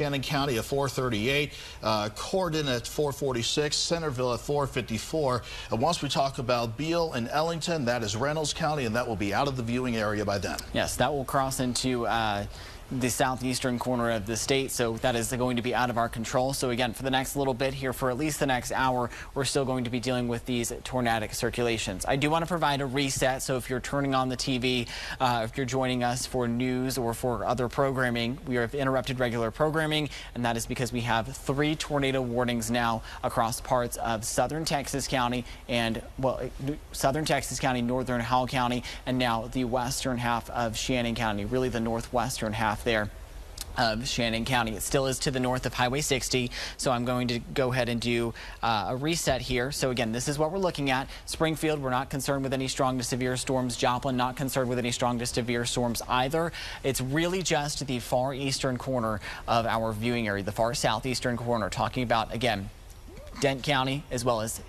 Shannon County at 438, Cordon at 446, Centerville at 454. And once we talk about Beale and Ellington, that is Reynolds County, and that will be out of the viewing area by then. Yes, that will cross into the southeastern corner of the state, so that is going to be out of our control. So again, for the next little bit here, for at least the next hour, we're still going to be dealing with these tornadic circulations. I do want to provide a reset, so if you're turning on the TV, if you're joining us for news or for other programming, we have interrupted regular programming, and that is because we have 3 tornado warnings now across parts of southern Texas County and, well, southern Texas County, northern Howell County, and now the western half of Shannon County, really the northwestern half there of Shannon County. It still is to the north of Highway 60, so I'm going to go ahead and do a reset here. So again, this is what we're looking at. Springfield, we're not concerned with any strong to severe storms. Joplin, not concerned with any strong to severe storms either. It's really just the far eastern corner of our viewing area, the far southeastern corner, talking about, again, Dent County as well as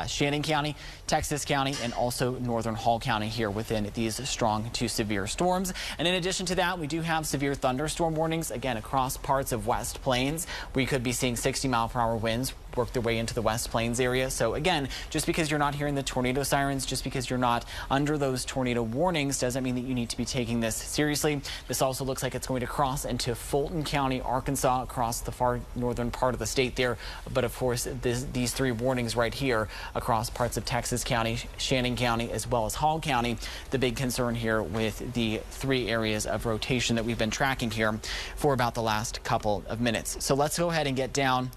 Shannon County, Texas County, and also northern Hall County here within these strong to severe storms. And in addition to that, we do have severe thunderstorm warnings, again, across parts of West Plains. We could be seeing 60-mile-per-hour winds work their way into the West Plains area. So again, just because you're not hearing the tornado sirens, just because you're not under those tornado warnings, doesn't mean that you need to be taking this seriously. This also looks like it's going to cross into Fulton County, Arkansas, across the far northern part of the state there. But of course, these 3 warnings right here across parts of Texas County, Shannon County, as well as Hall County. The big concern here with the 3 areas of rotation that we've been tracking here for about the last couple of minutes. So let's go ahead and get down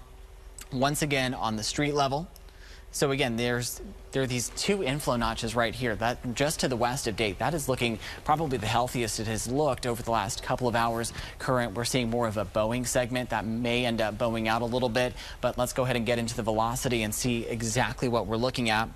once again on the street level. So again, there are these 2 inflow notches right here. That just to the west of Date. That is looking probably the healthiest it has looked over the last couple of hours. Current, we're seeing more of a bowing segment that may end up bowing out a little bit. But let's go ahead and get into the velocity and see exactly what we're looking at.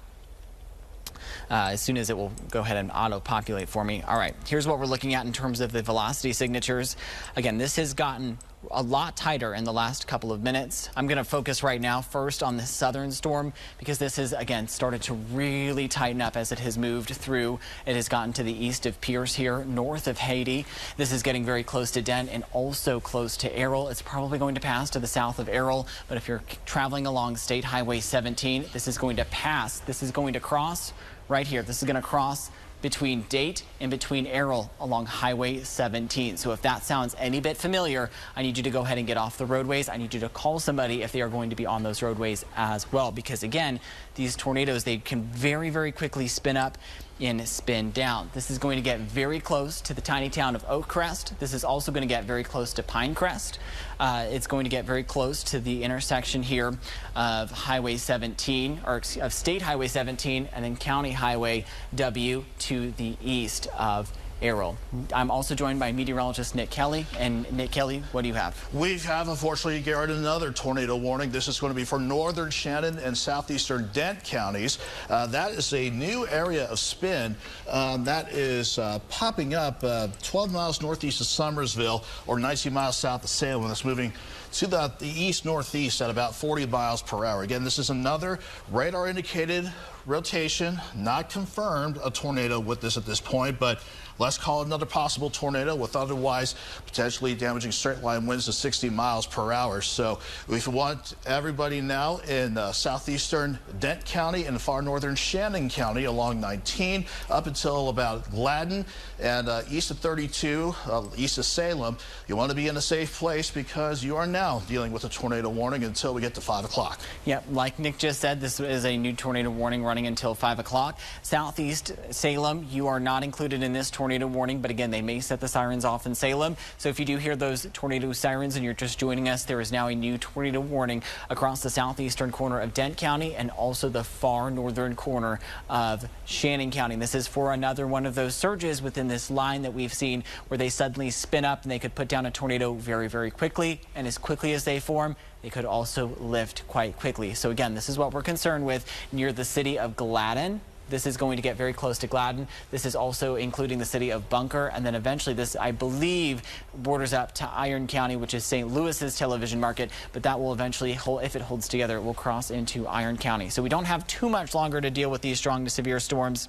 As soon as it will go ahead and auto-populate for me. All right, here's what we're looking at in terms of the velocity signatures. Again, this has gotten a lot tighter in the last couple of minutes. I'm going to focus right now first on the southern storm because this has, again, started to really tighten up as it has moved through. It has gotten to the east of Pierce here, north of Haiti. This is getting very close to Dent and also close to Errol. It's probably going to pass to the south of Errol, but if you're traveling along State Highway 17, this is going to pass. This is going to cross right here. This is going to cross between Date and between Errol along Highway 17. So if that sounds any bit familiar, I need you to go ahead and get off the roadways. I need you to call somebody if they are going to be on those roadways as well, because again, these tornadoes, they can very, very quickly spin up and spin down. This is going to get very close to the tiny town of Oakcrest. This is also going to get very close to Pinecrest. It's going to get very close to the intersection here of Highway 17, or of State Highway 17, and then County Highway W to the east of Errol. I'm also joined by meteorologist Nick Kelly. And Nick Kelly, what do you have? We have, unfortunately, Garrett, another tornado warning. This is going to be for northern Shannon and southeastern Dent counties. That is a new area of spin that is popping up 12 miles northeast of Summersville or 19 miles south of Salem. It's moving to the east-northeast at about 40 miles per hour. Again, this is another radar-indicated rotation, not confirmed a tornado with this at this point, but let's call it another possible tornado with otherwise potentially damaging straight-line winds to 60 miles per hour. So we want everybody now in southeastern Dent County and far northern Shannon County along 19 up until about Gladden and east of 32, east of Salem. You want to be in a safe place because you are now dealing with a tornado warning until we get to 5 o'clock. Yep, like Nick just said, this is a new tornado warning running until 5 o'clock. Southeast Salem, you are not included in this tornado warning, but again, they may set the sirens off in Salem. So if you do hear those tornado sirens and you're just joining us, there is now a new tornado warning across the southeastern corner of Dent County and also the far northern corner of Shannon County. This is for another one of those surges within this line that we've seen where they suddenly spin up and they could put down a tornado very, very quickly, and as quickly as they form, they could also lift quite quickly. So again, this is what we're concerned with near the city of Gladden. This is going to get very close to Gladden. This is also including the city of Bunker, and then eventually this, I believe, borders up to Iron County, which is St. Louis's television market, but that will eventually, if it holds together, it will cross into Iron County. So we don't have too much longer to deal with these strong to severe storms.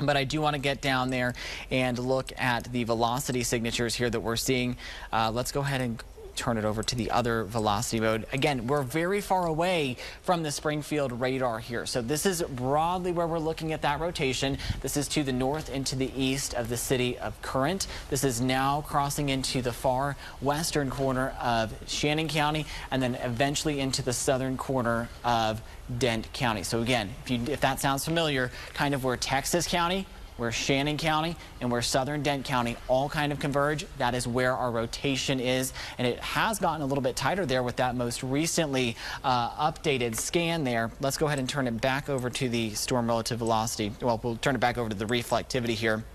But I do want to get down there and look at the velocity signatures here that we're seeing. Let's go ahead and turn it over to the other velocity mode. Again, we're very far away from the Springfield radar here. So this is broadly where we're looking at that rotation. This is to the north and to the east of the city of Current. This is now crossing into the far western corner of Shannon County and then eventually into the southern corner of Dent County. So again, if that sounds familiar, kind of where Texas County, where Shannon County, and where southern Dent County all kind of converge, that is where our rotation is. And it has gotten a little bit tighter there with that most recently updated scan there. Let's go ahead and turn it back over to the storm relative velocity. Well, we'll turn it back over to the reflectivity here.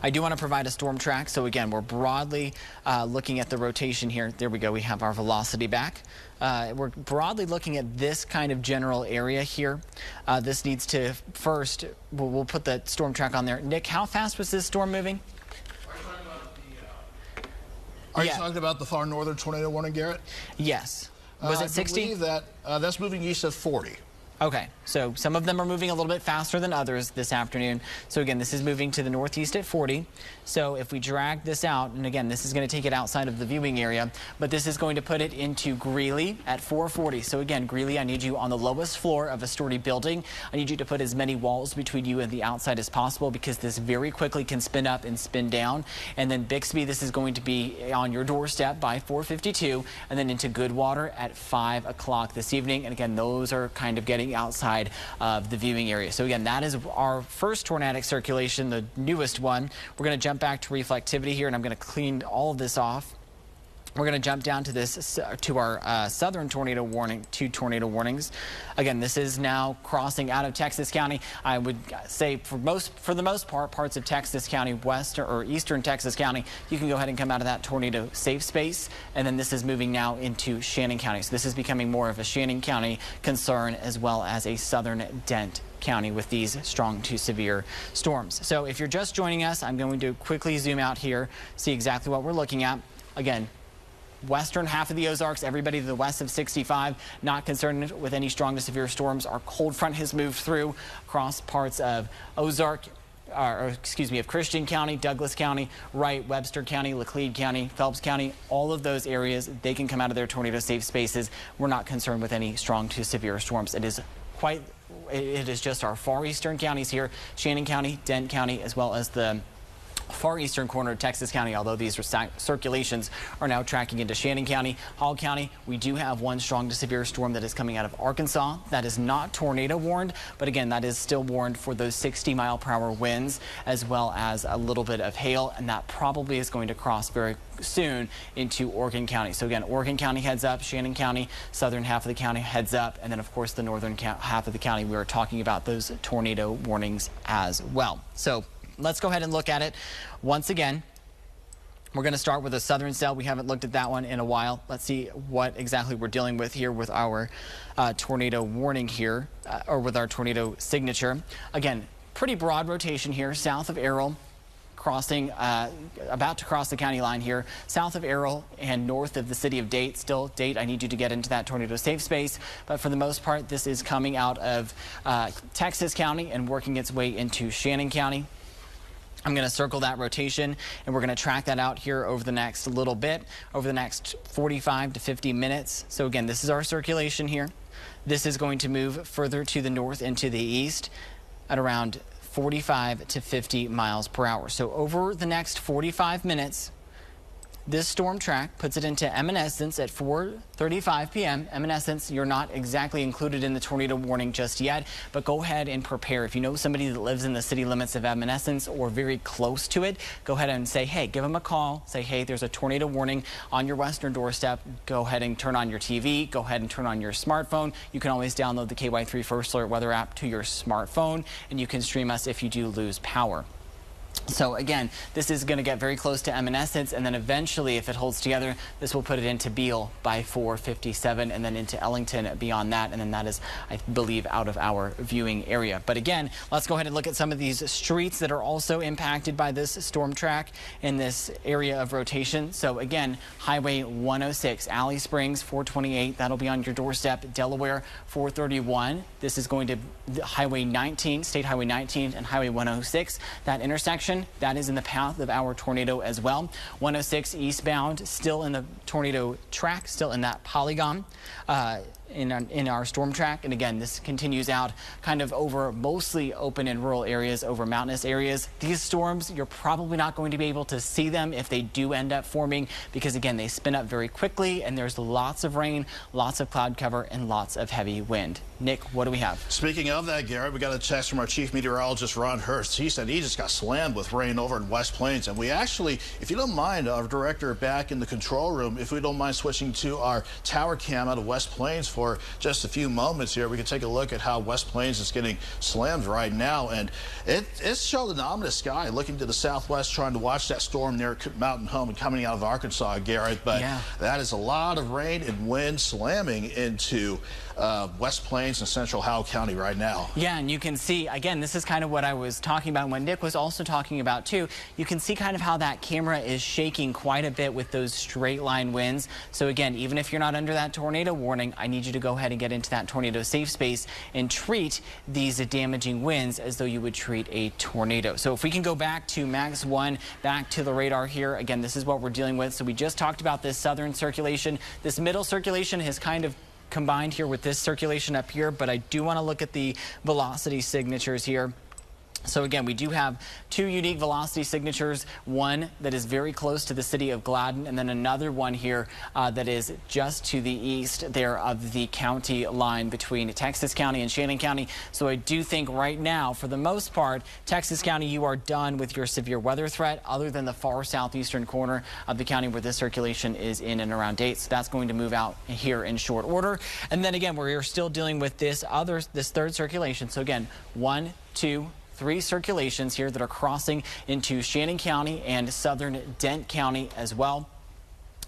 I do want to provide a storm track. So again, we're broadly looking at the rotation here. There we go. We have our velocity back. We're broadly looking at this kind of general area here. This needs to first, we'll put the storm track on there. Nick, how fast was this storm moving? Are you talking about the far northern tornado warning, Garrett? Yes. Was it 60? I believe that that's moving east at 40. Okay, so some of them are moving a little bit faster than others this afternoon. So again, this is moving to the northeast at 40. So if we drag this out, and again, this is going to take it outside of the viewing area, but this is going to put it into Greeley at 440. So again, Greeley, I need you on the lowest floor of a story building. I need you to put as many walls between you and the outside as possible because this very quickly can spin up and spin down. And then Bixby, this is going to be on your doorstep by 4:52, and then into Goodwater at 5 o'clock this evening. And again, those are kind of getting outside of the viewing area. So again, that is our first tornadic circulation, the newest one. We're going to jump back to reflectivity here, and I'm going to clean all of this off. We're going to jump down to this, to our southern tornado warning, 2 tornado warnings. Again, this is now crossing out of Texas County. I would say for the most part, parts of Texas County, western or eastern Texas County, you can go ahead and come out of that tornado safe space. And then this is moving now into Shannon County. So this is becoming more of a Shannon County concern as well as a southern Dent County with these strong to severe storms. So if you're just joining us, I'm going to quickly zoom out here, see exactly what we're looking at. Again, western half of the Ozarks, everybody to the west of 65, not concerned with any strong to severe storms. Our cold front has moved through across parts of Ozark, of Christian County, Douglas County, Wright, Webster County, Laclede County, Phelps County, all of those areas, they can come out of their tornado safe spaces. We're not concerned with any strong to severe storms. It is just our far eastern counties here, Shannon County, Dent County, as well as the far eastern corner of Texas County, although these circulations are now tracking into Shannon County. Hall County, we do have one strong to severe storm that is coming out of Arkansas. That is not tornado warned, but again, that is still warned for those 60-mile-per-hour winds as well as a little bit of hail, and that probably is going to cross very soon into Oregon County. So again, Oregon County heads up, Shannon County, southern half of the county heads up, and then of course the northern half of the county, we are talking about those tornado warnings as well. So let's go ahead and look at it once again. We're going to start with a southern cell. We haven't looked at that one in a while. Let's see what exactly we're dealing with here with our tornado warning here, or with our tornado signature. Again, pretty broad rotation here, south of Errol, crossing, about to cross the county line here, south of Errol and north of the city of Date. Still, Date, I need you to get into that tornado safe space. But for the most part, this is coming out of Texas County and working its way into Shannon County. I'm going to circle that rotation, and we're going to track that out here over the next little bit, over the next 45 to 50 minutes. So again, this is our circulation here. This is going to move further to the north and to the east at around 45 to 50 miles per hour. So over the next 45 minutes, this storm track puts it into eminescence at 4:35 p.m. Eminescence, you're not exactly included in the tornado warning just yet, but go ahead and prepare. If you know somebody that lives in the city limits of eminescence or very close to it, go ahead and say, hey, give them a call. Say, hey, there's a tornado warning on your western doorstep. Go ahead and turn on your TV. Go ahead and turn on your smartphone. You can always download the KY3 First Alert Weather app to your smartphone, and you can stream us if you do lose power. So again, this is going to get very close to eminescence, and then eventually, if it holds together, this will put it into Beale by 4:57, and then into Ellington beyond that, and then that is, I believe, out of our viewing area. But again, let's go ahead and look at some of these streets that are also impacted by this storm track in this area of rotation. So again, Highway 106, Alley Springs 428, that'll be on your doorstep. Delaware 431. This is going to Highway 19, State Highway 19, and Highway 106. That intersection direction. That is in the path of our tornado as well. 106 eastbound, still in the tornado track, still in that polygon. In our storm track. And again, this continues out kind of over mostly open and rural areas, over mountainous areas. These storms, you're probably not going to be able to see them if they do end up forming, because again, they spin up very quickly and there's lots of rain, lots of cloud cover, and lots of heavy wind. Nick, what do we have? Speaking of that, Garrett, we got a text from our chief meteorologist, Ron Hurst. He said he just got slammed with rain over in West Plains. And we actually, if you don't mind, our director back in the control room, if we don't mind switching to our tower cam out of West Plains for just a few moments here, we can take a look at how West Plains is getting slammed right now. And it showed an ominous sky looking to the southwest, trying to watch that storm near Mountain Home and coming out of Arkansas, Garrett. But yeah, that is a lot of rain and wind slamming into West Plains and central Howell County right now. Yeah, and you can see, again, this is kind of what I was talking about, when Nick was also talking about too. You can see kind of how that camera is shaking quite a bit with those straight line winds. So again, even if you're not under that tornado warning, I need you to go ahead and get into that tornado safe space and treat these damaging winds as though you would treat a tornado. So if we can go back to Max 1, back to the radar here, again, this is what we're dealing with. So we just talked about this southern circulation. This middle circulation has kind of combined here with this circulation up here, but I do want to look at the velocity signatures here. So again, we do have two unique velocity signatures, one that is very close to the city of Gladden, and then another one here that is just to the east there of the county line between Texas County and Shannon County. So I do think right now, for the most part, Texas County, you are done with your severe weather threat, other than the far southeastern corner of the county where this circulation is in and around Date. So that's going to move out here in short order. And then again, we're still dealing with this third circulation. So again, 1, 2, 3 circulations here that are crossing into Shannon County and southern Dent County as well.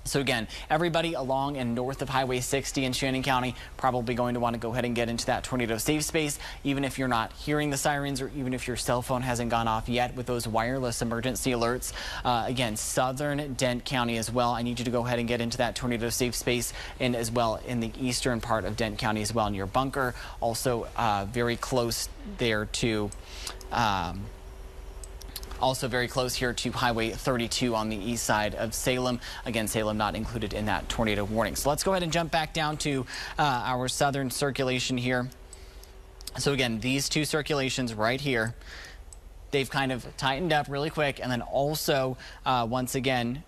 So again, everybody along and north of Highway 60 in Shannon County probably going to want to go ahead and get into that tornado safe space, even if you're not hearing the sirens or even if your cell phone hasn't gone off yet with those wireless emergency alerts. Again, southern Dent County as well. I need you to go ahead and get into that tornado safe space, and as well in the eastern part of Dent County as well, near Bunker. Also very close there to also very close here to Highway 32 on the east side of Salem. Again, Salem not included in that tornado warning. So let's go ahead and jump back down to our southern circulation here. So again, these two circulations right here, they've kind of tightened up really quick, and then also once again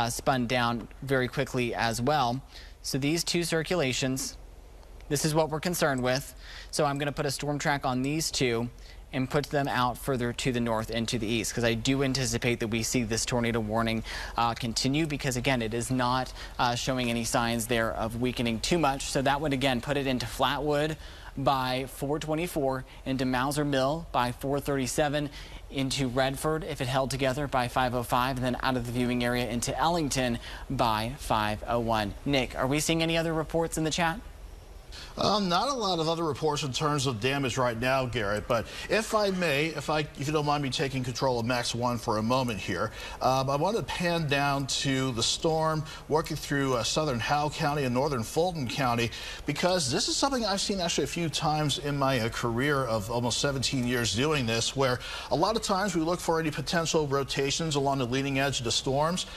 spun down very quickly as well. So these two circulations, this is what we're concerned with. So I'm going to put a storm track on these two and put them out further to the north and to the east, because I do anticipate that we see this tornado warning continue, because again, it is not showing any signs there of weakening too much. So that would again put it into Flatwood by 4:24, into Mauser Mill by 4:37, into Redford if it held together by 5:05, and then out of the viewing area into Ellington by 5:01. Nick, are we seeing any other reports in the chat? Not a lot of other reports in terms of damage right now, Garrett, but if I may, if you don't mind me taking control of Max 1 for a moment here, I want to pan down to the storm working through southern Howell County and northern Fulton County, because this is something I've seen actually a few times in my career of almost 17 years doing this, where a lot of times we look for any potential rotations along the leading edge of the storms,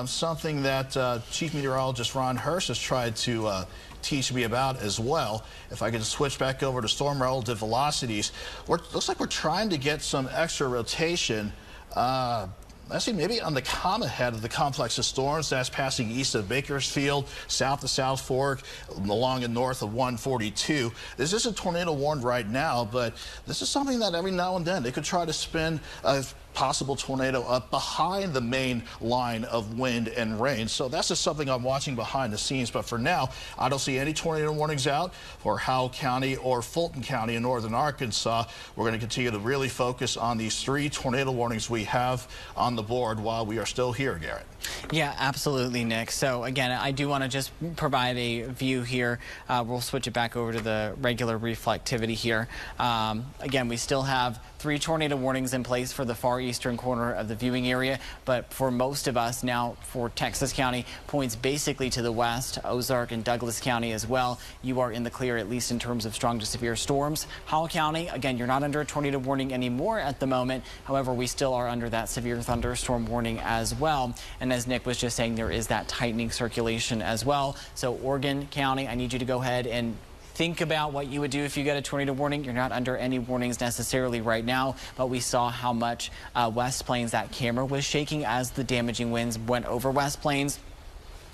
something that Chief Meteorologist Ron Hurst has tried to teach me about as well. If I can switch back over to storm relative velocities, looks like we're trying to get some extra rotation. Actually, maybe on the comma head of the complex of storms that's passing east of Bakersfield, south of South Fork, along and north of 142. This isn't tornado warned right now, but this is something that every now and then they could try to spin a possible tornado up behind the main line of wind and rain. So that's just something I'm watching behind the scenes. But for now, I don't see any tornado warnings out for Howell County or Fulton County in northern Arkansas. We're going to continue to really focus on these 3 tornado warnings we have on the board while we are still here, Garrett. Yeah, absolutely, Nick. So again, I do want to just provide a view here. We'll switch it back over to the regular reflectivity here. Again, we still have 3 tornado warnings in place for the far eastern corner of the viewing area. But for most of us now, for Texas County, points basically to the west, Ozark and Douglas County as well. You are in the clear, at least in terms of strong to severe storms. Howell County, again, you're not under a tornado warning anymore at the moment. However, we still are under that severe thunderstorm warning as well. And as Nick was just saying, there is that tightening circulation as well. So Oregon County, I need you to go ahead and think about what you would do if you get a tornado warning. You're not under any warnings necessarily right now, but we saw how much West Plains, that camera was shaking as the damaging winds went over West Plains.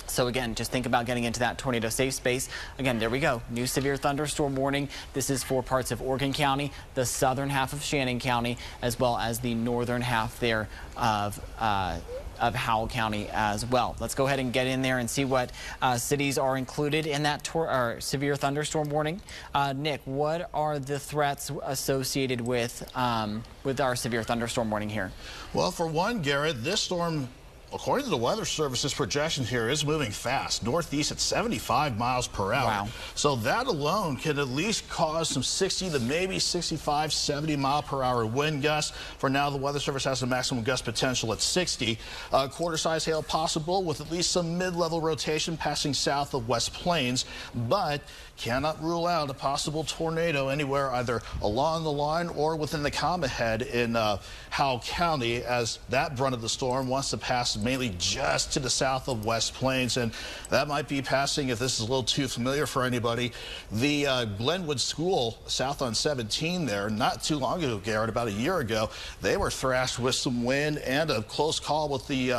So again, just think about getting into that tornado safe space. Again, there we go. New severe thunderstorm warning. This is for parts of Oregon County, the southern half of Shannon County, as well as the northern half there of Howell County as well. Let's go ahead and get in there and see what cities are included in that severe thunderstorm warning. Nick, what are the threats associated with our severe thunderstorm warning here? Well, for one, Garrett, this storm, according to the Weather Service's projection here, is moving fast, northeast at 75 miles per hour. Wow. So that alone can at least cause some 60 to maybe 65, 70 mile per hour wind gusts. For now, the Weather Service has a maximum gust potential at 60. Quarter-size hail possible with at least some mid-level rotation passing south of West Plains, but cannot rule out a possible tornado anywhere either along the line or within the comma head in Howell County, as that brunt of the storm wants to pass mainly just to the south of West Plains, and that might be passing, if this is a little too familiar for anybody, the Glenwood School south on 17 there. Not too long ago, Garrett, about a year ago, they were thrashed with some wind and a close call with the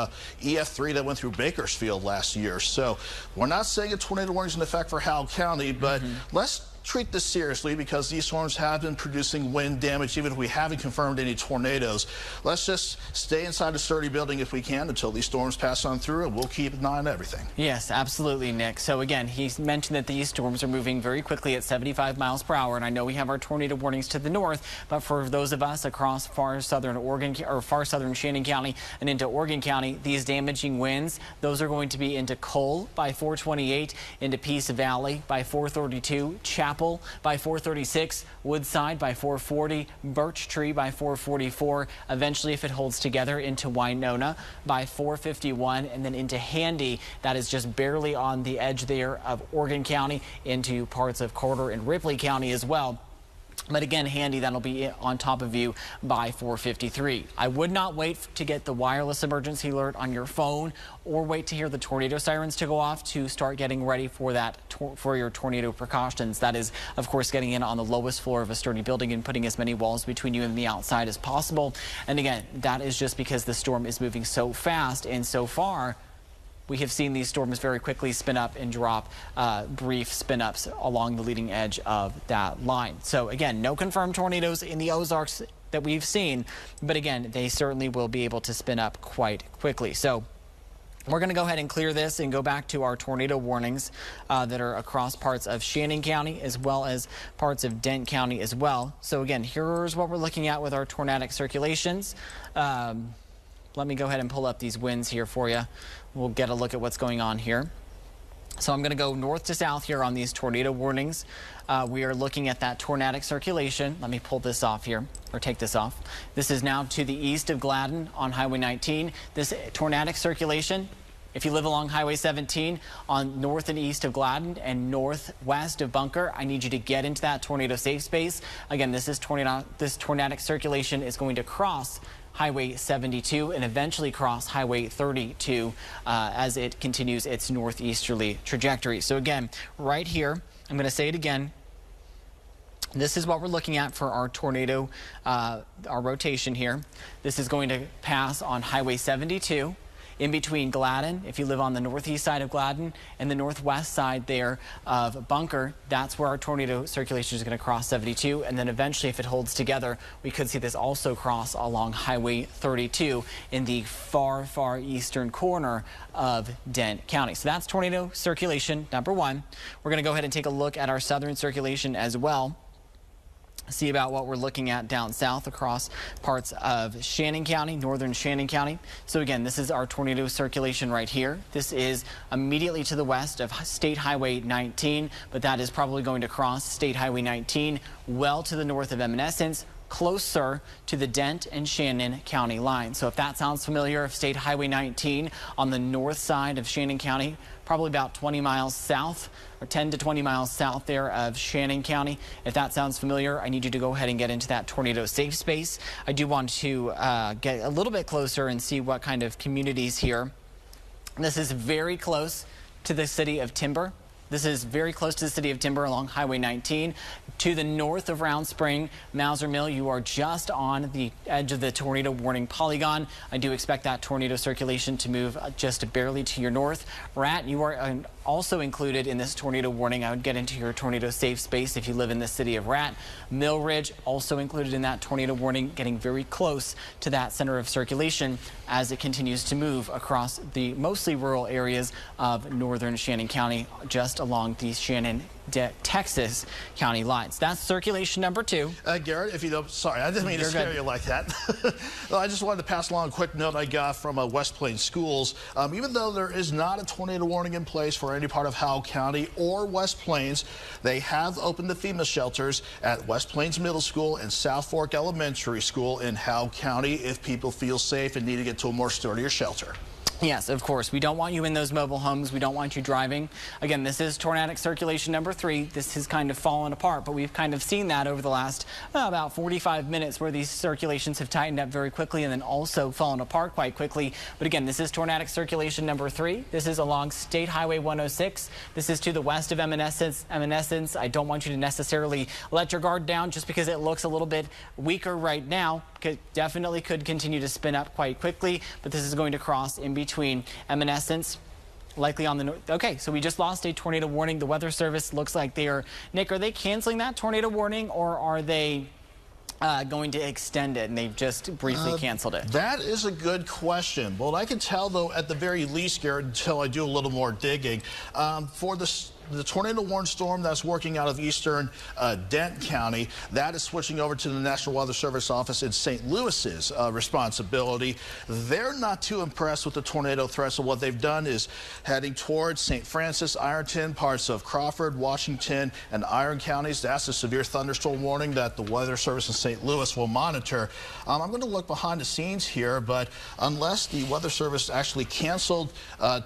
EF3 that went through Bakersfield last year. So we're not saying a tornado warning is in effect for Howell County, but let's treat this seriously, because these storms have been producing wind damage, even if we haven't confirmed any tornadoes. Let's just stay inside a sturdy building if we can until these storms pass on through, and we'll keep an eye on everything. Yes, absolutely, Nick. So again, he mentioned that these storms are moving very quickly at 75 miles per hour, and I know we have our tornado warnings to the north, but for those of us across far southern Oregon or far southern Shannon County and into Oregon County, these damaging winds, those are going to be into Cole by 428, into Peace Valley by 432, Chapel by 436, Woodside by 440, Birch Tree by 444, eventually, if it holds together, into Winona by 451, and then into Handy. That is just barely on the edge there of Oregon County, into parts of Carter and Ripley County as well. But again, Handy, that'll be on top of you by 453. I would not wait to get the wireless emergency alert on your phone, or wait to hear the tornado sirens to go off to start getting ready for that for your tornado precautions. That is, of course, getting in on the lowest floor of a sturdy building and putting as many walls between you and the outside as possible. And again, that is just because the storm is moving so fast, and so far we have seen these storms very quickly spin up and drop, brief spin-ups along the leading edge of that line. So again, no confirmed tornadoes in the Ozarks that we've seen, but again, they certainly will be able to spin up quite quickly. So we're going to go ahead and clear this and go back to our tornado warnings that are across parts of Shannon County as well as parts of Dent County as well. So again, here's what we're looking at with our tornadic circulations. Let me go ahead and pull up these winds here for you. We'll get a look at what's going on here. So I'm going to go north to south here on these tornado warnings. We are looking at that tornadic circulation. Let me pull this off here, or take this off. This is now to the east of Gladden on Highway 19. This tornadic circulation, if you live along Highway 17 on north and east of Gladden and northwest of Bunker, I need you to get into that tornado safe space. Again, this tornadic circulation is going to cross Highway 72 and eventually cross Highway 32 as it continues its northeasterly trajectory. So again, right here, I'm going to say it again. This is what we're looking at for our tornado, our rotation here. This is going to pass on Highway 72. In between Gladden, if you live on the northeast side of Gladden and the northwest side there of Bunker, that's where our tornado circulation is going to cross 72. And then eventually, if it holds together, we could see this also cross along Highway 32 in the far, far eastern corner of Dent County. So that's tornado circulation number one. We're going to go ahead and take a look at our southern circulation as well. See about what we're looking at down south across parts of Shannon County, northern Shannon County. So again, this is our tornado circulation right here. This is immediately to the west of State Highway 19, but that is probably going to cross State Highway 19 well to the north of Evanescence, closer to the Dent and Shannon County line. So if that sounds familiar, of State Highway 19 on the north side of Shannon County, probably about 20 miles south, or 10 to 20 miles south there of Shannon County. If that sounds familiar, I need you to go ahead and get into that tornado safe space. I do want to get a little bit closer and see what kind of communities here. This is very close to the city of Timber. This is very close to the city of Timber along Highway 19. To the north of Round Spring, Mauser Mill, you are just on the edge of the tornado warning polygon. I do expect that tornado circulation to move just barely to your north. Rat, you are also included in this tornado warning. I would get into your tornado safe space if you live in the city of Rat. Mill Ridge also included in that tornado warning, getting very close to that center of circulation as it continues to move across the mostly rural areas of northern Shannon County, just along the Shannon, Texas county lines. That's circulation number 2. Garrett, if you don't, sorry, I didn't mean to scare you like that. Well, I just wanted to pass along a quick note I got from West Plains Schools. Even though there is not a tornado warning in place for any part of Howell County or West Plains, they have opened the FEMA shelters at West Plains Middle School and South Fork Elementary School in Howell County if people feel safe and need to get to a more sturdier shelter. Yes, of course. We don't want you in those mobile homes. We don't want you driving. Again, this is tornadic circulation number 3. This has kind of fallen apart, but we've kind of seen that over the last about 45 minutes where these circulations have tightened up very quickly and then also fallen apart quite quickly. But again, this is tornadic circulation number 3. This is along State Highway 106. This is to the west of Evanescence. I don't want you to necessarily let your guard down just because it looks a little bit weaker right now. Definitely could continue to spin up quite quickly, but this is going to cross in between Evanescence, likely on the north. Okay, so we just lost a tornado warning. The Weather Service looks like they are, Nick, are they canceling that tornado warning or are they going to extend it and they've just briefly canceled it? That is a good question. Well, I can tell, though, at the very least, Garrett, until I do a little more digging, for the tornado warning storm that's working out of eastern Dent County, that is switching over to the National Weather Service office in St. Louis's responsibility. They're not too impressed with the tornado threat, so what they've done is heading towards St. Francis, Ironton, parts of Crawford, Washington, and Iron counties. That's a severe thunderstorm warning that the Weather Service in St. Louis will monitor. I'm going to look behind the scenes here, but unless the Weather Service actually canceled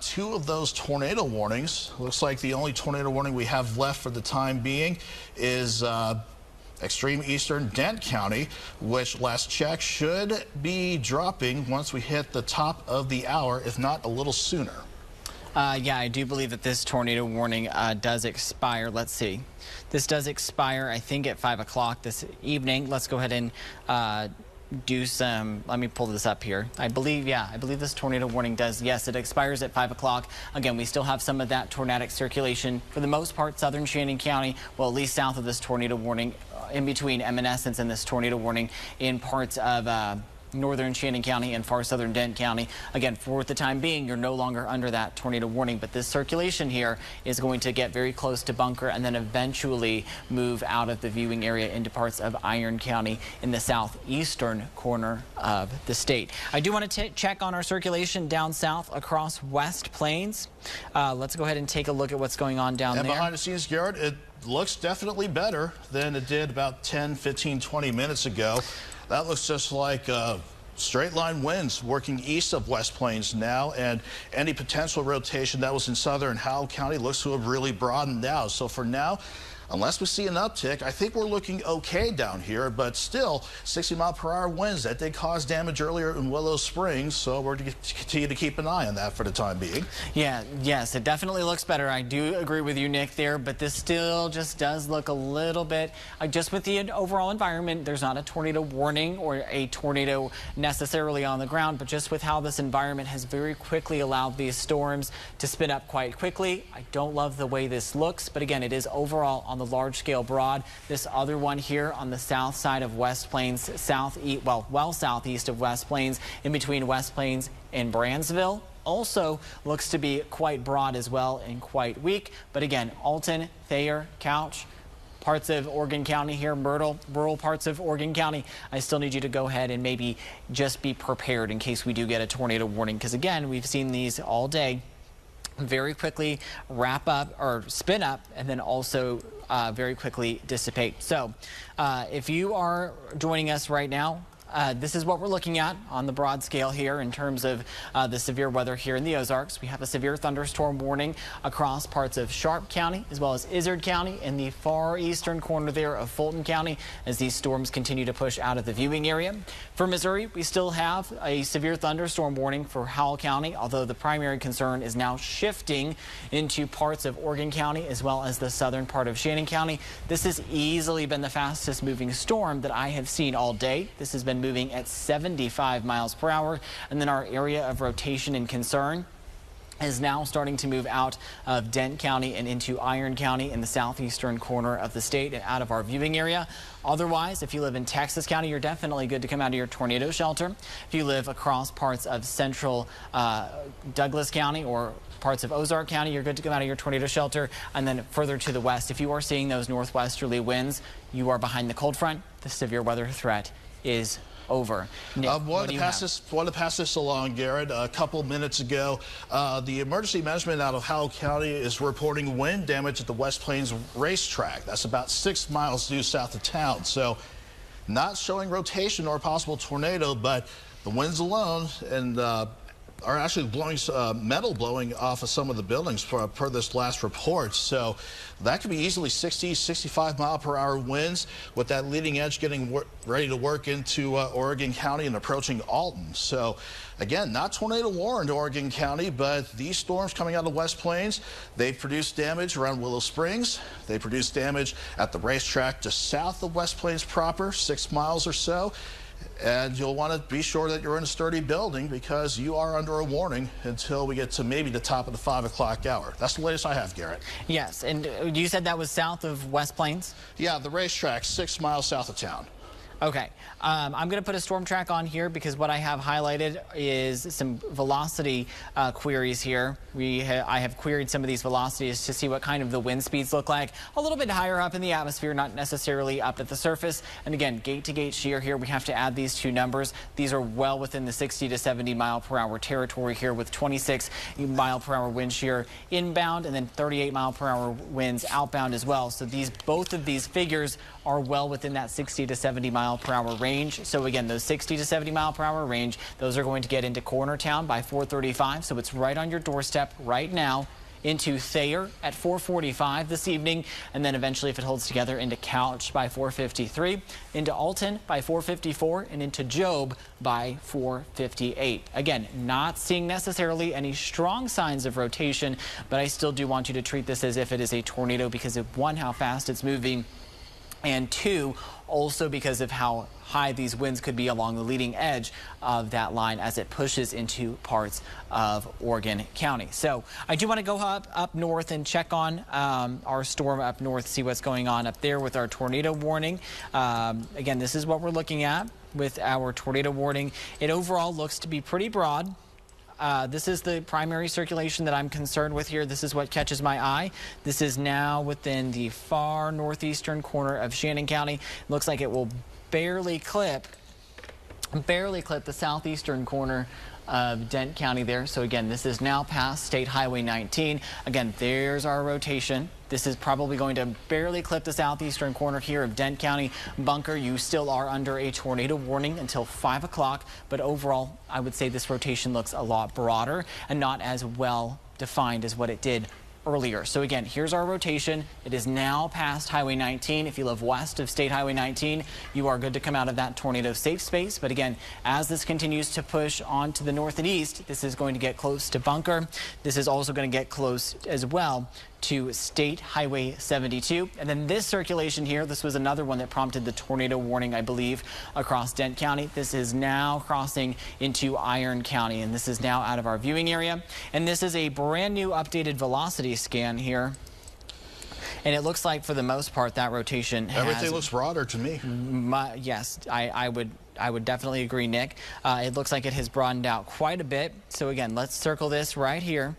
2 of those tornado warnings, looks like the only tornado warning we have left for the time being is extreme eastern Dent County, which last check should be dropping once we hit the top of the hour, if not a little sooner. Yeah, I do believe that this tornado warning does expire. Let's see. This does expire, I think, at 5 o'clock this evening. Let's go ahead and do some, let me pull this up here. I believe this tornado warning does, yes, it expires at 5 o'clock. Again, we still have some of that tornadic circulation for the most part, southern Shannon County, well, at least south of this tornado warning, in between Evanescence and this tornado warning in parts of northern Shannon County and far southern Dent County. Again, for the time being, you're no longer under that tornado warning, but this circulation here is going to get very close to Bunker and then eventually move out of the viewing area into parts of Iron County in the southeastern corner of the state. I do want to check on our circulation down south across West Plains. Let's go ahead and take a look at what's going on down there. And behind the scenes, Garrett, it looks definitely better than it did about 10, 15, 20 minutes ago. That looks just like straight line winds working east of West Plains now, and any potential rotation that was in southern Howell County looks to have really broadened out. So for now, unless we see an uptick, I think we're looking okay down here, but still 60-mile-per-hour winds. That did cause damage earlier in Willow Springs, so we're going to continue to keep an eye on that for the time being. Yeah, yes, it definitely looks better. I do agree with you, Nick, there, but this still just does look a little bit, just with the overall environment, there's not a tornado warning or a tornado necessarily on the ground, but just with how this environment has very quickly allowed these storms to spin up quite quickly. I don't love the way this looks, but again, it is overall on the large scale broad. This other one here on the south side of West Plains, well southeast of West Plains, in between West Plains and Brandsville, also looks to be quite broad as well and quite weak. But again, Alton, Thayer, Couch, parts of Oregon County here, Myrtle, rural parts of Oregon County, I still need you to go ahead and maybe just be prepared in case we do get a tornado warning, because again, we've seen these all day very quickly wrap up or spin up and then also very quickly dissipate. So if you are joining us right now, this is what we're looking at on the broad scale here in terms of the severe weather here in the Ozarks. We have a severe thunderstorm warning across parts of Sharp County as well as Izard County in the far eastern corner there of Fulton County as these storms continue to push out of the viewing area. For Missouri, we still have a severe thunderstorm warning for Howell County, although the primary concern is now shifting into parts of Oregon County as well as the southern part of Shannon County. This has easily been the fastest moving storm that I have seen all day. This has been moving at 75 miles per hour, and then our area of rotation and concern is now starting to move out of Dent County and into Iron County in the southeastern corner of the state and out of our viewing area. Otherwise, if you live in Texas County, you're definitely good to come out of your tornado shelter. If you live across parts of central Douglas County or parts of Ozark County, you're good to come out of your tornado shelter. And then further to the west, if you are seeing those northwesterly winds, you are behind the cold front. The severe weather threat is over. Nick, wanted to pass this along, Garrett. A couple minutes ago, the emergency management out of Howell County is reporting wind damage at the West Plains racetrack. That's about 6 miles due south of town. So not showing rotation or possible tornado, but the winds alone and are actually blowing metal blowing off of some of the buildings per this last report. So that could be easily 60, 65 mile per hour winds with that leading edge getting ready to work into Oregon County and approaching Alton. So again, not tornado warned Oregon County, but these storms coming out of the West Plains, they've produced damage around Willow Springs. They produced damage at the racetrack just south of West Plains proper, 6 miles or so. And you'll want to be sure that you're in a sturdy building because you are under a warning until we get to maybe the top of the 5 o'clock hour. That's the latest I have, Garrett. Yes, and you said that was south of West Plains? Yeah, the racetrack, 6 miles south of town. Okay, I'm going to put a storm track on here because what I have highlighted is some velocity queries here. I have queried some of these velocities to see what kind of the wind speeds look like. A little bit higher up in the atmosphere, not necessarily up at the surface. And again, gate to gate shear here, we have to add these two numbers. These are well within the 60 to 70 mile per hour territory here with 26 mile per hour wind shear inbound and then 38 mile per hour winds outbound as well. So both of these figures are well within that 60 to 70 mile per hour range. So again, those 60 to 70 mile per hour range, those are going to get into Cornertown by 4:35. So it's right on your doorstep right now, into Thayer at 4:45 this evening, and then eventually, if it holds together, into Couch by 4:53, into Alton by 4:54, and into Job by 4:58. Again, not seeing necessarily any strong signs of rotation, but I still do want you to treat this as if it is a tornado because of one, how fast it's moving, and two, also because of how high these winds could be along the leading edge of that line as it pushes into parts of Oregon County. So I do want to go up north and check on our storm up north, see what's going on up there with our tornado warning. Again, this is what we're looking at with our tornado warning. It overall looks to be pretty broad. This is the primary circulation that I'm concerned with here. This is what catches my eye. This is now within the far northeastern corner of Shannon County. It looks like it will barely clip the southeastern corner of Dent County there. So again, this is now past State Highway 19. Again, there's our rotation. This is probably going to barely clip the southeastern corner here of Dent County. Bunker, you still are under a tornado warning until 5 o'clock, but overall, I would say this rotation looks a lot broader and not as well defined as what it did earlier. So again, here's our rotation. It is now past Highway 19. If you live west of State Highway 19, you are good to come out of that tornado safe space. But again, as this continues to push on to the north and east, this is going to get close to Bunker. This is also going to get close as well to State Highway 72. And then this circulation here, this was another one that prompted the tornado warning, I believe, across Dent County. This is now crossing into Iron County, and this is now out of our viewing area. And this is a brand new updated velocity scan here. And it looks like for the most part that rotation everything looks broader to me. Yes, I would definitely agree, Nick. It looks like it has broadened out quite a bit. So again, let's circle this right here.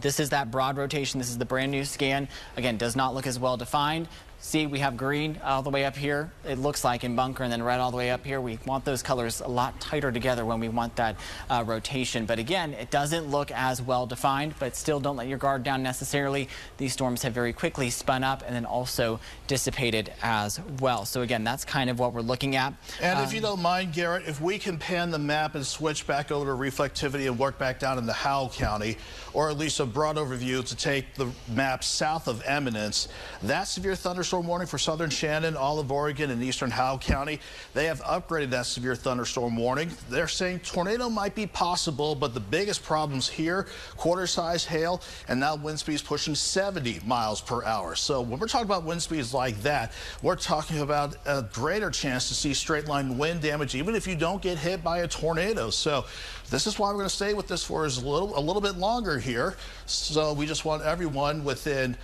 This is that broad rotation. This is the brand new scan. Again, does not look as well defined. See, we have green all the way up here, it looks like in Bunker, and then red all the way up here. We want those colors a lot tighter together when we want that rotation. But again, it doesn't look as well defined, but still don't let your guard down necessarily. These storms have very quickly spun up and then also dissipated as well. So again, that's kind of what we're looking at. And if you don't mind, Garrett, if we can pan the map and switch back over to reflectivity and work back down into Howell County, or at least a broad overview to take the map south of Eminence, that severe thunderstorm warning for southern Shannon, all of Oregon, and eastern Howell County, they have upgraded that severe thunderstorm warning. They're saying tornado might be possible, but the biggest problems here, quarter-size hail, and now wind speeds pushing 70 miles per hour. So when we're talking about wind speeds like that, we're talking about a greater chance to see straight-line wind damage, even if you don't get hit by a tornado. So this is why we're going to stay with this for a little bit longer here. So we just want everyone within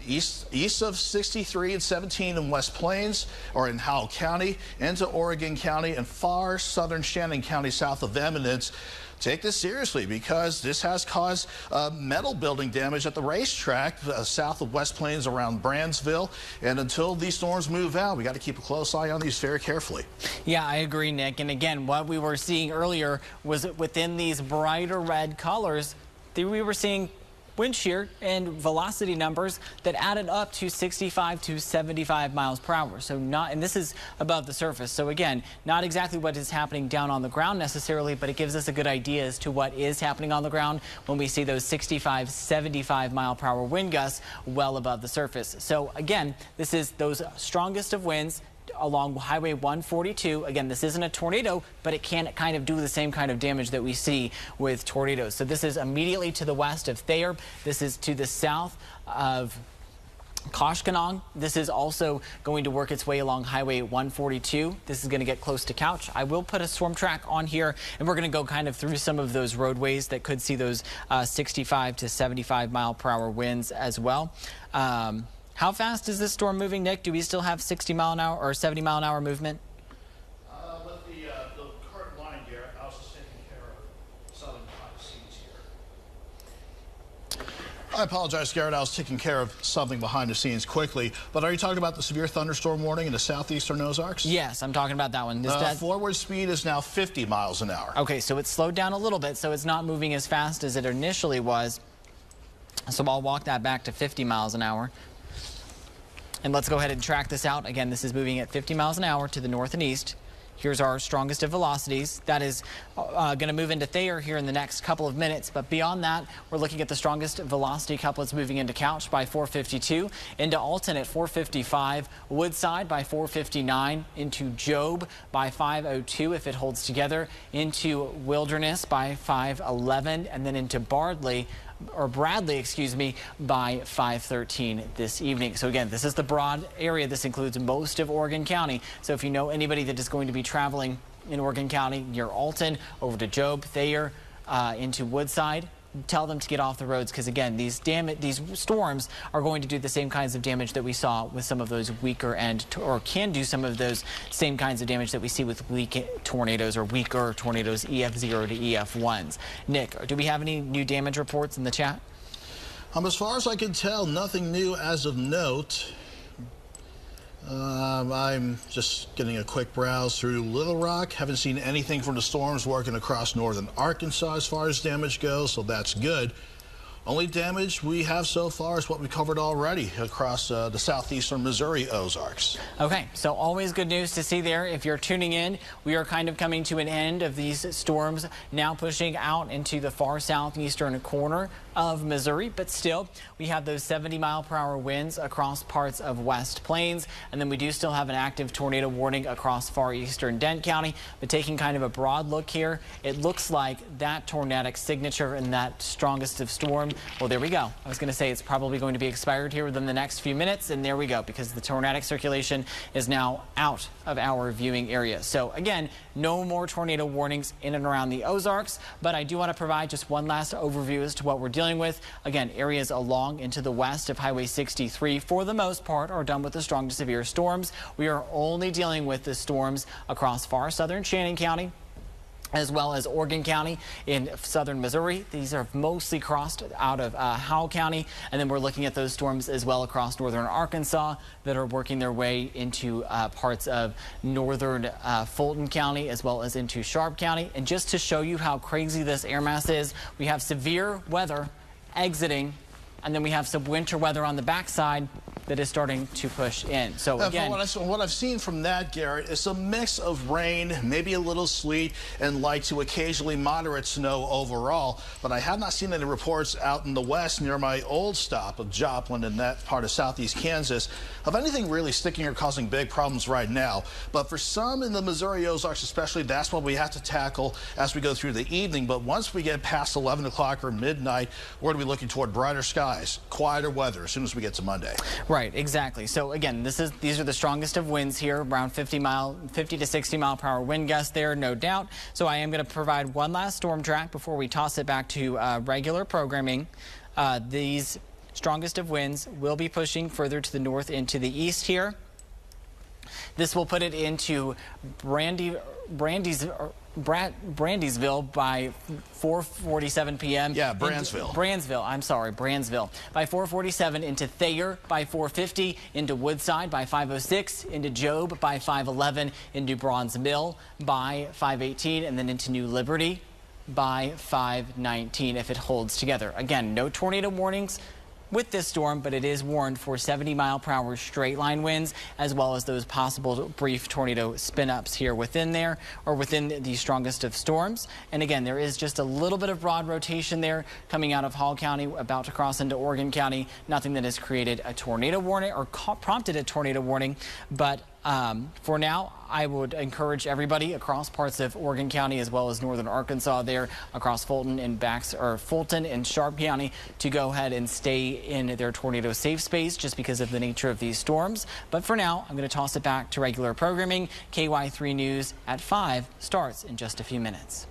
east of 63 and 17 in West Plains or in Howell County, into Oregon County, and far southern Shannon County south of Eminence. Take this seriously, because this has caused metal building damage at the racetrack south of West Plains around Brandsville. And until these storms move out, we got to keep a close eye on these very carefully. Yeah, I agree, Nick. And again, what we were seeing earlier was within these brighter red colors, we were seeing wind shear and velocity numbers that added up to 65 to 75 miles per hour. So and this is above the surface. So again, not exactly what is happening down on the ground necessarily, but it gives us a good idea as to what is happening on the ground when we see those 65, 75 mile per hour wind gusts well above the surface. So again, this is those strongest of winds along Highway 142. Again, this isn't a tornado, but it can kind of do the same kind of damage that we see with tornadoes. So this is immediately to the west of Thayer. This is to the south of Koshkonong. This is also going to work its way along Highway 142. This is going to get close to Couch. I will put a storm track on here, and we're going to go kind of through some of those roadways that could see those 65 to 75 mile per hour winds as well. How fast is this storm moving, Nick? Do we still have 60 mile an hour or 70 mile an hour movement? With the current line, Garrett, I was just taking care of southern scenes here. I apologize, Garrett. I was taking care of something behind the scenes quickly. But are you talking about the severe thunderstorm warning in the southeastern Ozarks? Yes, I'm talking about that one. Forward speed is now 50 miles an hour. Okay, so it's slowed down a little bit, so it's not moving as fast as it initially was. So I'll walk that back to 50 miles an hour. And let's go ahead and track this out. Again, this is moving at 50 miles an hour to the north and east. Here's our strongest of velocities. That is going to move into Thayer here in the next couple of minutes. But beyond that, we're looking at the strongest velocity couplets moving into Couch by 4:52, into Alton at 4:55, Woodside by 4:59, into Job by 5:02 if it holds together, into Wilderness by 5:11, and then into Bradley, excuse me, by 5:13 this evening. So again, this is the broad area. This includes most of Oregon County. So if you know anybody that is going to be traveling in Oregon County near Alton, over to Job, Thayer, into Woodside, tell them to get off the roads, because again, these storms are going to do the same kinds of damage that we saw with some of those weaker or can do some of those same kinds of damage that we see with weak tornadoes or weaker tornadoes, EF0 to EF1s. Nick, do we have any new damage reports in the chat? As far as I can tell, nothing new as of note. I'm just getting a quick browse through Little Rock. Haven't seen anything from the storms working across northern Arkansas as far as damage goes, so that's good. Only damage we have so far is what we covered already across the southeastern Missouri Ozarks. Okay, so always good news to see there. If you're tuning in, we are kind of coming to an end of these storms, now pushing out into the far southeastern corner of Missouri, but still we have those 70 mile per hour winds across parts of West Plains, and then we do still have an active tornado warning across far eastern Dent County. But taking kind of a broad look here, it looks like that tornadic signature and that strongest of storm, well, there we go. I was going to say it's probably going to be expired here within the next few minutes, and there we go, because the tornadic circulation is now out of our viewing area. So again, no more tornado warnings in and around the Ozarks, but I do want to provide just one last overview as to what we're dealing with. Again, areas along into the west of Highway 63 for the most part are done with the strong to severe storms. We are only dealing with the storms across far southern Shannon County, as well as Oregon County in southern Missouri. These are mostly crossed out of Howell County. And then we're looking at those storms as well across northern Arkansas that are working their way into parts of northern Fulton County as well as into Sharp County. And just to show you how crazy this air mass is, we have severe weather exiting, and then we have some winter weather on the backside that is starting to push in. So again, what I've seen from that, Garrett, is a mix of rain, maybe a little sleet, and light to occasionally moderate snow overall. But I have not seen any reports out in the west near my old stop of Joplin and that part of southeast Kansas of anything really sticking or causing big problems right now. But for some in the Missouri Ozarks especially, that's what we have to tackle as we go through the evening. But once we get past 11 o'clock or midnight, we're going to be looking toward brighter skies, quieter weather as soon as we get to Monday. Right, exactly. So again, these are the strongest of winds here, around 50 to 60 mile per hour wind gusts there, no doubt. So I am going to provide one last storm track before we toss it back to regular programming. These strongest of winds will be pushing further to the north into the east here. This will put it into Brandysville by 4:47 p.m. Yeah, Brandsville. By 4:47, into Thayer by 4:50, into Woodside by 5:06, into Job by 5:11, into Bronze Mill by 5:18, and then into New Liberty by 5:19 if it holds together. Again, no tornado warnings with this storm, but it is warned for 70 mile per hour straight line winds, as well as those possible brief tornado spin ups here within there, or within the strongest of storms. And again, there is just a little bit of broad rotation there coming out of Hall County, about to cross into Oregon County. Nothing that has created a tornado warning or prompted a tornado warning, but for now, I would encourage everybody across parts of Oregon County as well as northern Arkansas there, across Fulton and Fulton and Sharp County, to go ahead and stay in their tornado safe space just because of the nature of these storms. But for now, I'm going to toss it back to regular programming. KY3 News at 5 starts in just a few minutes.